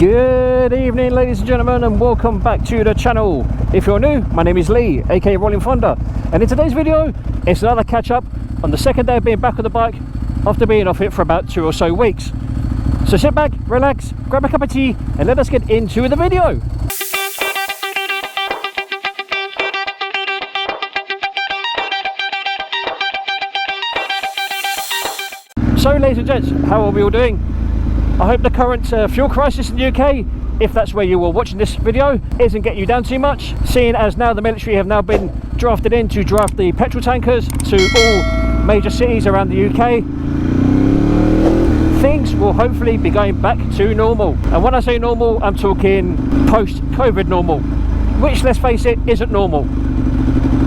Good evening, ladies and gentlemen, and welcome back to the channel. If you're new, my name is Lee, aka Rollin Thunder, and in today's video it's another catch up on the second day of being back on the bike after being off it for about 2 or so weeks. So sit back, relax, grab a cup of tea, and let us get into the video. So ladies and gents, how are we all doing? I hope the current fuel crisis in the UK, if that's where you were watching this video, isn't getting you down too much, seeing as now the military have now been drafted in to draft the petrol tankers to all major cities around the UK. Things will hopefully be going back to normal, and when I say normal, I'm talking post-COVID normal, which, let's face it, isn't normal.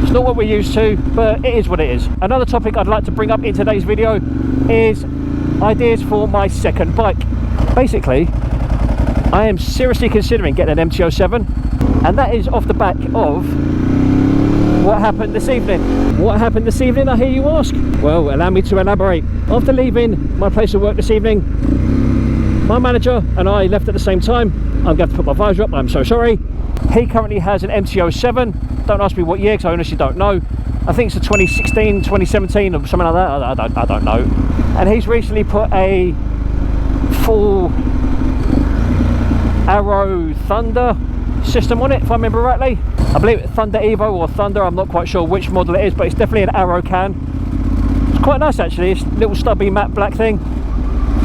It's not what we're used to, but it is what it is. Another topic I'd like to bring up in today's video is ideas for my second bike. Basically, I am seriously considering getting an MT07, and that is off the back of what happened this evening. What happened this evening, I hear you ask? Well, allow me to elaborate. After leaving my place of work this evening, my manager and I left at the same time. I'm going to put my visor up, I'm so sorry. He currently has an MT07. Don't ask me what year, because I honestly don't know. I think it's a 2016, 2017 or something like that. I don't know. And he's recently put a full Arrow Thunder system on it, if I remember rightly. I believe it's Thunder Evo or Thunder, I'm not quite sure which model it is, but it's definitely an Arrow can. It's quite nice actually, it's a little stubby matte black thing.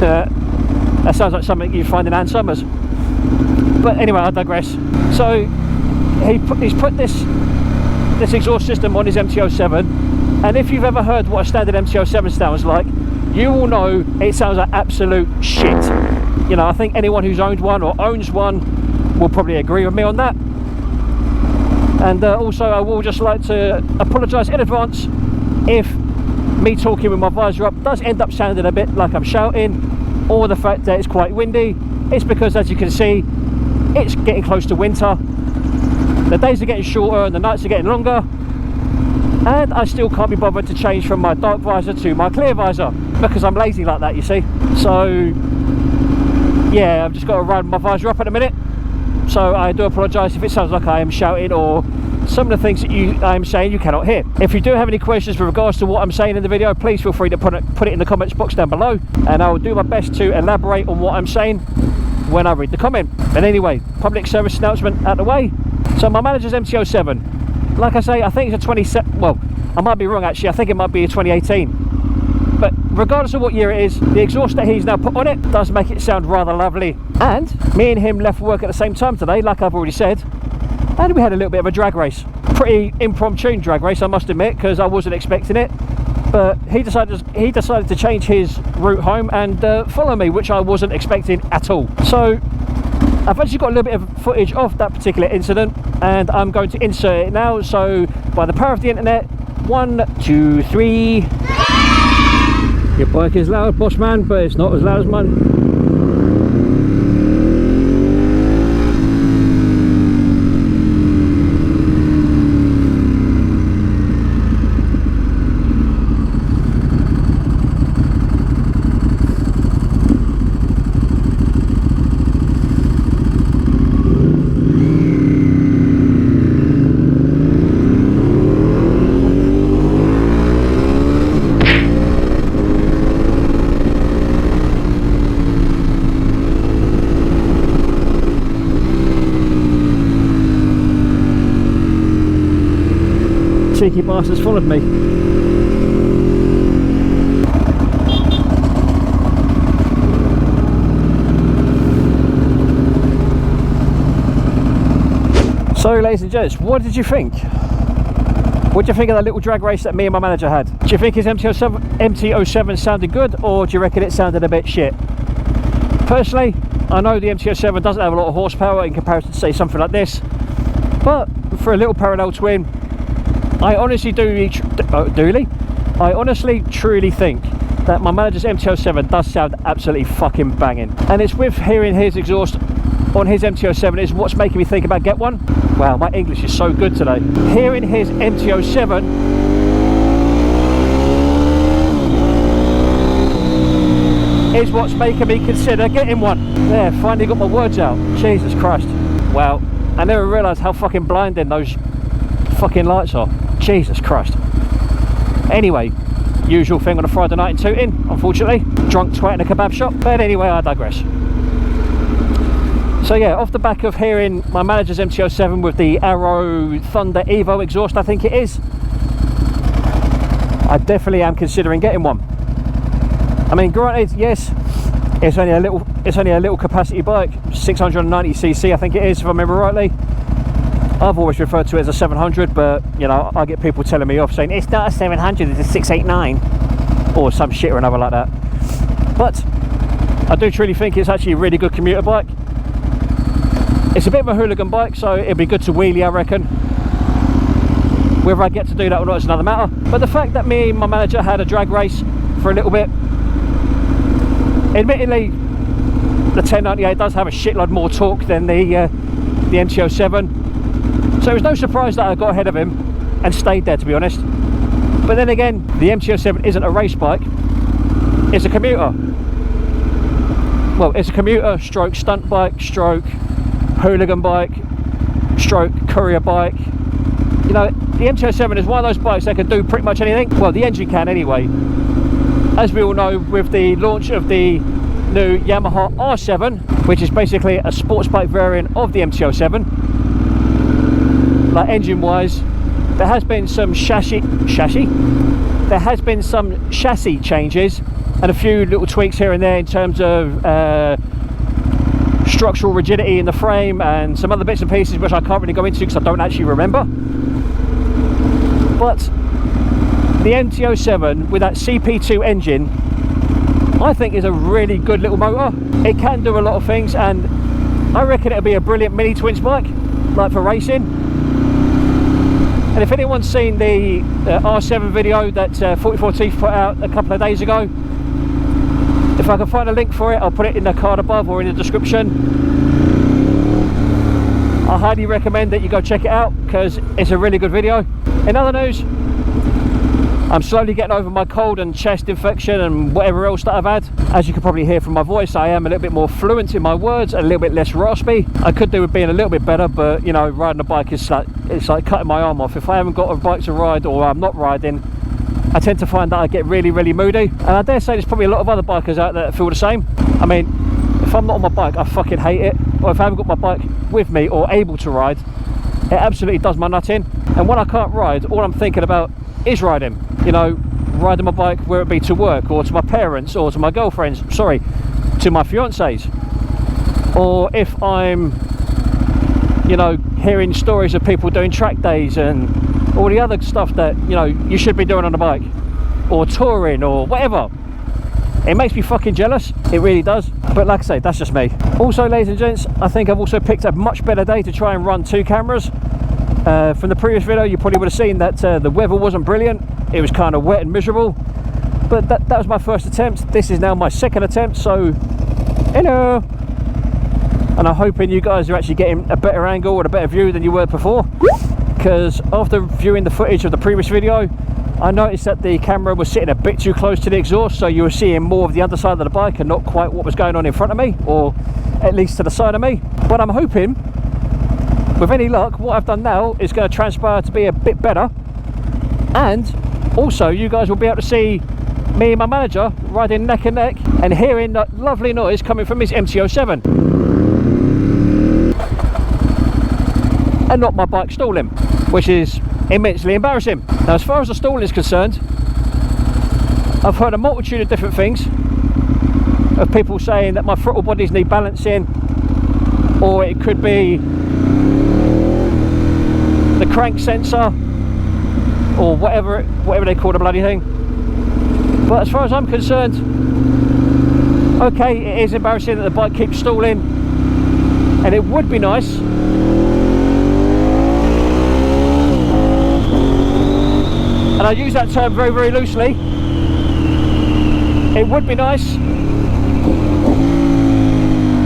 That sounds like something you'd find in Ann Summers. But anyway, I digress. So he's put this exhaust system on his MT07, and if you've ever heard what a standard MT07 sounds like, you will know it sounds like absolute shit. You know, I think anyone who's owned one or owns one will probably agree with me on that. And also, I will just like to apologise in advance if me talking with my visor up does end up sounding a bit like I'm shouting, or the fact that it's quite windy. It's because, as you can see, it's getting close to winter. The days are getting shorter and the nights are getting longer, and I still can't be bothered to change from my dark visor to my clear visor because I'm lazy like that, you see. So yeah, I've just got to run my visor up at a minute. So I do apologise if it sounds like I am shouting or some of the things that I am saying you cannot hear. If you do have any questions with regards to what I'm saying in the video, please feel free to put it in the comments box down below, and I will do my best to elaborate on what I'm saying when I read the comment. But anyway, public service announcement out the way. So my manager's MT07, like I say, I think it's a 27, well, I might be wrong actually, I think it might be a 2018. But regardless of what year it is, the exhaust that he's now put on it does make it sound rather lovely. And me and him left work at the same time today, like I've already said, and we had a little bit of a drag race. Pretty impromptu drag race, I must admit, because I wasn't expecting it. But he decided to change his route home and follow me, which I wasn't expecting at all. So I've actually got a little bit of footage of that particular incident, and I'm going to insert it now. So by the power of the internet, 1, 2, 3. Your bike is loud, boss man, but it's not as loud as mine. Cheeky bastards followed me. So ladies and gents, what did you think? What do you think of that little drag race that me and my manager had? Do you think his MT07 sounded good, or do you reckon it sounded a bit shit? Personally, I know the MT07 doesn't have a lot of horsepower in comparison to say something like this, but for a little parallel twin, I honestly truly think that my manager's MT07 does sound absolutely fucking banging. And it's with hearing his exhaust on his MT07 is what's making me think about get one. Wow, my English is so good today. Hearing his MT07 is what's making me consider getting one. There, finally got my words out. Jesus Christ. Wow, I never realised how fucking blinding those fucking lights are. Jesus Christ. Anyway, usual thing on a Friday night in Tooting, unfortunately. Drunk twat in a kebab shop. But anyway, I digress. So yeah, off the back of hearing my manager's MT07 with the Rollin Thunder Evo exhaust, I think it is, I definitely am considering getting one. I mean, granted, yes, it's only a little capacity bike, 690cc, I think it is, if I remember rightly. I've always referred to it as a 700, but you know, I get people telling me off saying it's not a 700, it's a 689 or some shit or another like that. But I do truly think it's actually a really good commuter bike. It's a bit of a hooligan bike, so it'd be good to wheelie, I reckon. Whether I get to do that or not is another matter. But the fact that me and my manager had a drag race for a little bit, admittedly the 1098 does have a shitload more torque than the MT07, so it was no surprise that I got ahead of him and stayed there, to be honest. But then again, the MT07 isn't a race bike, it's a commuter. Well, it's a commuter stroke stunt bike stroke hooligan bike stroke courier bike. You know, the MT07 is one of those bikes that can do pretty much anything. Well, the engine can anyway. As we all know, with the launch of the new Yamaha R7, which is basically a sports bike variant of the MT07, like engine wise, there has been some chassis changes and a few little tweaks here and there in terms of structural rigidity in the frame and some other bits and pieces which I can't really go into because I don't actually remember. But the MT07 with that CP2 engine, I think is a really good little motor. It can do a lot of things, and I reckon it'll be a brilliant mini twins bike, like for racing. And if anyone's seen the R7 video that 44 Teeth put out a couple of days ago, if I can find a link for it, I'll put it in the card above or in the description. I highly recommend that you go check it out because it's a really good video. In other news, I'm slowly getting over my cold and chest infection and whatever else that I've had. As you can probably hear from my voice, I am a little bit more fluent in my words, a little bit less raspy. I could do with being a little bit better, but you know, riding a bike is like, it's like cutting my arm off. If I haven't got a bike to ride or I'm not riding, I tend to find that I get really, really moody. And I dare say there's probably a lot of other bikers out there that feel the same. I mean, if I'm not on my bike, I fucking hate it. Or if I haven't got my bike with me or able to ride, it absolutely does my nut in. And when I can't ride, all I'm thinking about is riding. You know, riding my bike, whether it be to work or to my parents or to my girlfriends, sorry, to my fiancés. Or if I'm, you know, hearing stories of people doing track days and all the other stuff that, you know, you should be doing on a bike, or touring or whatever. It makes me fucking jealous, it really does. But like I say, that's just me. Also, ladies and gents, I think I've also picked a much better day to try and run two cameras. From the previous video, you probably would have seen that the weather wasn't brilliant. It was kind of wet and miserable. But that was my first attempt. This is now my second attempt, so hello. And I'm hoping you guys are actually getting a better angle or a better view than you were before. Because after viewing the footage of the previous video, I noticed that the camera was sitting a bit too close to the exhaust, so you were seeing more of the underside of the bike and not quite what was going on in front of me, or at least to the side of me. But I'm hoping, with any luck, what I've done now is going to transpire to be a bit better, and also you guys will be able to see me and my manager riding neck and neck and hearing that lovely noise coming from his MT07 and not my bike stalling, which is immensely embarrassing. Now, as far as the stalling is concerned, I've heard a multitude of different things of people saying that my throttle bodies need balancing, or it could be the crank sensor, or whatever they call the bloody thing. But as far as I'm concerned, okay, it is embarrassing that the bike keeps stalling, and it would be nice and I use that term very, very loosely. It would be nice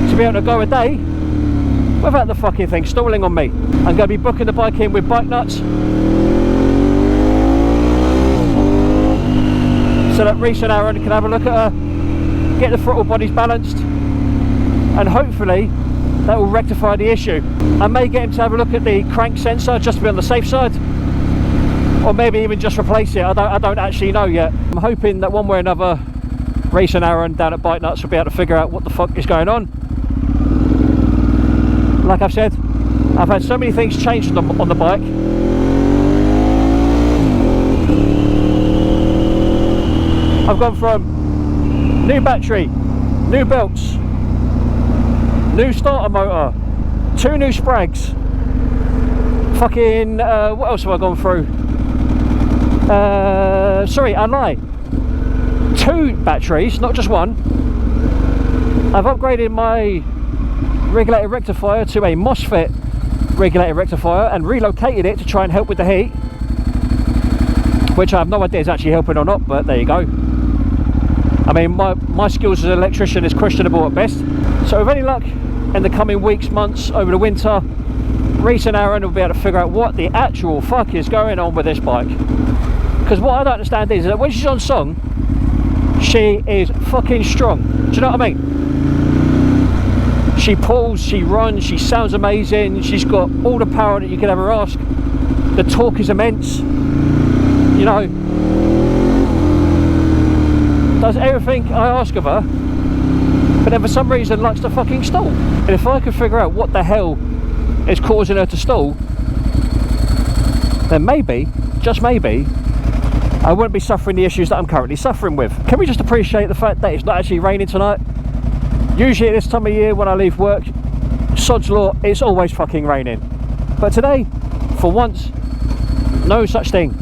to be able to go a day without the fucking thing stalling on me. I'm going to be booking the bike in with bike nuts so that Reese and Aaron can have a look at her get the throttle bodies balanced, and hopefully that will rectify the issue. I may get him to have a look at the crank sensor just to be on the safe side, or maybe even just replace it. I don't actually know yet. I'm hoping that one way or another Reese and Aaron down at Bike Nuts will be able to figure out what the fuck is going on. Like I've said, I've had so many things changed on the bike. I've gone from new battery, new belts, new starter motor, 2 new sprags, fucking, what else have I gone through? Sorry, I lie. 2 batteries, not just one. I've upgraded my regulator rectifier to a MOSFET regulator rectifier and relocated it to try and help with the heat, which I have no idea is actually helping or not, but there you go. I mean, my skills as an electrician is questionable at best. So with any luck, in the coming weeks, months, over the winter, Reese and Aaron will be able to figure out what the actual fuck is going on with this bike. Because what I don't understand is that when she's on song, she is fucking strong. Do you know what I mean? She pulls, she runs, she sounds amazing. She's got all the power that you could ever ask. The torque is immense. You know, does everything I ask of her, but then for some reason likes to fucking stall. And if I could figure out what the hell is causing her to stall, then maybe, just maybe, I wouldn't be suffering the issues that I'm currently suffering with. Can we just appreciate the fact that it's not actually raining tonight? Usually at this time of year when I leave work, sod's law, it's always fucking raining. But today, for once, no such thing.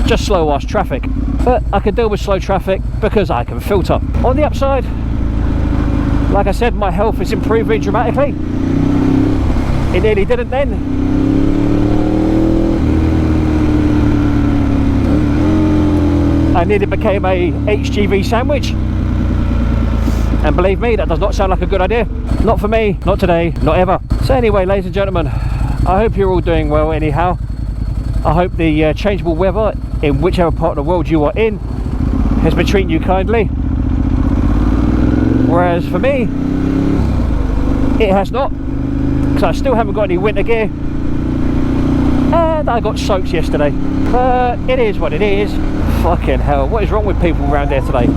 Just slow ass traffic. But I can deal with slow traffic because I can filter. On the upside, like I said, my health is improving dramatically. It nearly didn't then. I nearly became a HGV Sandwich. And believe me, that does not sound like a good idea. Not for me, not today, not ever. So anyway, ladies and gentlemen, I hope you're all doing well anyhow. I hope the changeable weather in whichever part of the world you are in has been treating you kindly. Whereas for me, it has not, because I still haven't got any winter gear. And I got soaked yesterday. But it is what it is. Fucking hell, what is wrong with people around here today?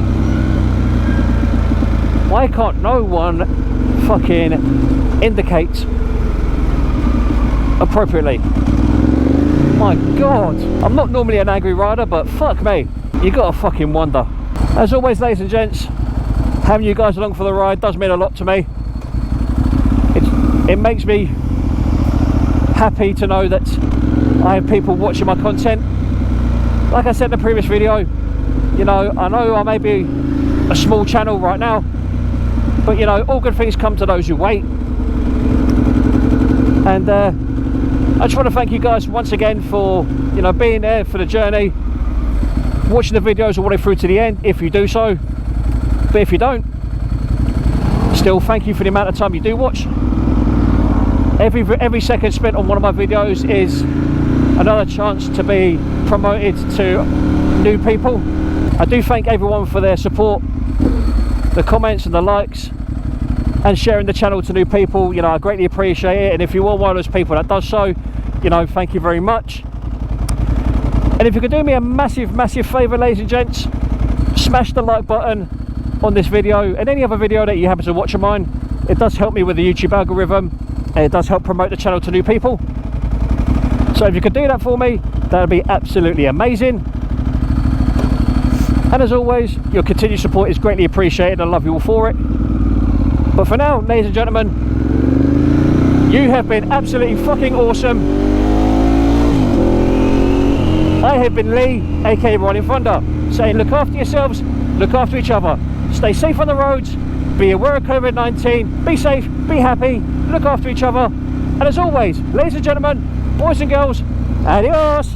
Why can't no one fucking indicate appropriately? My God, I'm not normally an angry rider, but fuck me, you gotta fucking wonder. As always, ladies and gents, having you guys along for the ride does mean a lot to me. It makes me happy to know that I have people watching my content. Like I said in the previous video, you know I may be a small channel right now, but you know, all good things come to those who wait. And I just want to thank you guys once again for, you know, being there for the journey, watching the videos all the way through to the end, if you do so. But if you don't, still thank you for the amount of time you do watch. Every second spent on one of my videos is another chance to be promoted to new people. I do thank everyone for their support, the comments and the likes, and sharing the channel to new people. You know, I greatly appreciate it. And if you are one of those people that does so, you know, thank you very much. And if you could do me a massive favour, ladies and gents, smash the like button on this video and any other video that you happen to watch of mine. It does help me with the YouTube algorithm, and it does help promote the channel to new people. So if you could do that for me, that would be absolutely amazing. And as always, your continued support is greatly appreciated. I love you all for it. But for now, ladies and gentlemen, you have been absolutely fucking awesome. I have been Lee, aka Rollin Thunder, saying look after yourselves, look after each other, stay safe on the roads, be aware of COVID-19, be safe, be happy, look after each other. And as always, ladies and gentlemen, boys and girls, adios.